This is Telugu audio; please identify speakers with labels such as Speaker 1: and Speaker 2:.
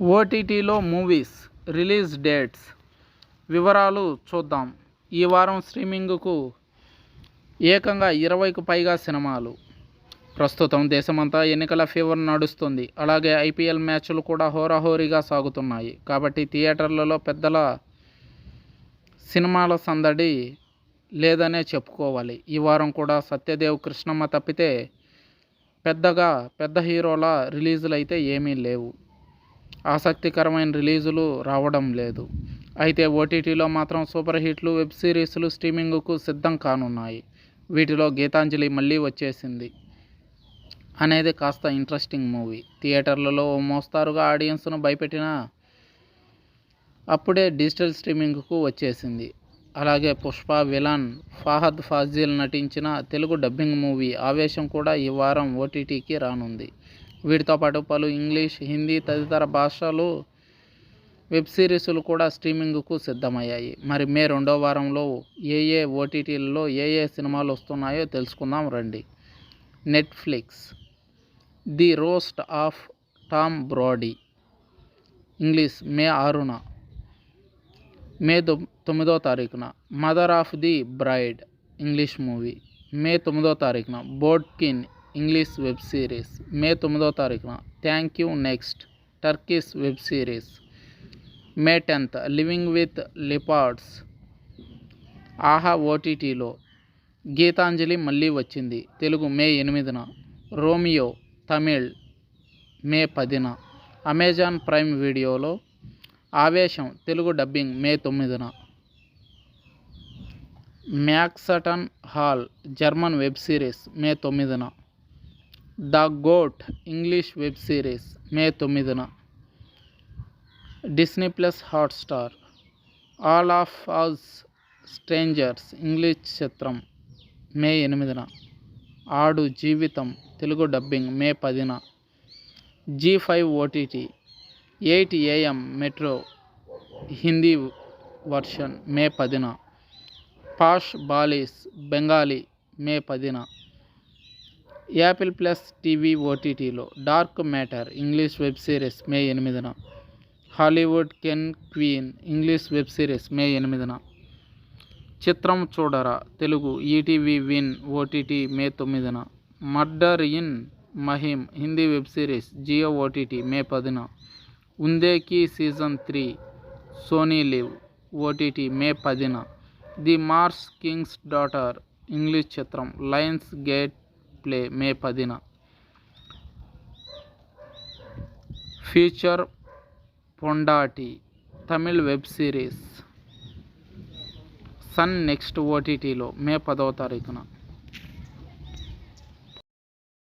Speaker 1: ఓటీటీలో మూవీస్ రిలీజ్ డేట్స్ వివరాలు చూద్దాం. ఈ వారం స్ట్రీమింగ్కు ఏకంగా 20కు పైగా సినిమాలు. ప్రస్తుతం దేశమంతా ఎన్నికల ఫీవర్ నడుస్తుంది. అలాగే ఐపీఎల్ మ్యాచ్లు కూడా హోరాహోరీగా సాగుతున్నాయి. కాబట్టి థియేటర్లలో పెద్దల సినిమాల సందడి లేదనే చెప్పుకోవాలి. ఈ వారం కూడా సత్యదేవ్, కృష్ణమ్మ తప్పితే పెద్ద హీరోల రిలీజులు అయితే ఏమీ లేవు. ఆసక్తికరమైన రిలీజులు రావడం లేదు. అయితే ఓటీటీలో మాత్రం సూపర్ హిట్లు, వెబ్ సిరీస్లు స్ట్రీమింగ్కు సిద్ధం కానున్నాయి. వీటిలో గీతాంజలి మళ్ళీ వచ్చేసింది అనేది కాస్త ఇంట్రెస్టింగ్ మూవీ. థియేటర్లలో ఓ మోస్తారుగా ఆడియన్స్ను భయపెట్టినా అప్పుడే డిజిటల్ స్ట్రీమింగ్కు వచ్చేసింది. అలాగే పుష్ప విలన్ ఫహద్ ఫాజిల్ నటించిన తెలుగు డబ్బింగ్ మూవీ ఆవేశం కూడా ఈ వారం ఓటీటీకి రానుంది. వీటితో పాటు పలు ఇంగ్లీష్, హిందీ తదితర భాషలు వెబ్ సిరీస్లు కూడా స్ట్రీమింగ్కు సిద్ధమయ్యాయి. మరి మే 2వ వారంలో ఏ ఓటీటీలలో ఏ సినిమాలు వస్తున్నాయో తెలుసుకుందాం రండి. Netflix the roast of Tom Brody English May 6న, మే 9వ తారీఖున mother of the bride English movie, May 9వ తారీఖున Bodkin English web series, May 9వ తారీఖున thank you next Turkish web series, May 10th living with leopards. Aha ఓటీటీలో గీతాంజలి మళ్ళీ వచ్చింది తెలుగు మే 8న, రోమియో తమిళ్ మే 10న, అమెజాన్ ప్రైమ్ వీడియోలో ఆవేశం తెలుగు డబ్బింగ్ మే 9న, Maxton Hall German web series May 9న, the goat English web series May 9న, Disney plus Hotstar all of us strangers English చిత్రం మే 8న, ఆడు జీవితం తెలుగు డబ్బింగ్ మే 10న, G5 OTT 8 AM metro Hindi version May 10న, పాష్ బాలీస్ బెంగాలీ మే 10న, యాపిల్ ప్లస్ టీవీ ఓటీటీలో dark matter English web series May 8న, Hollywood con queen English web series May 8న, చిత్రం చూడరా Telugu ETV win OTT May 9న, murder in Mahim Hindi web series Jio OTT May 10న, Undekhi season 3 Sony LIV OTT May 10న, the marsh king's daughter English చిత్రం లయన్స్ గేట్ ప్లే మే 10న, future Pondatti Tamil web series Sun NXT ఓటీటీలో మే 10వ తారీఖున.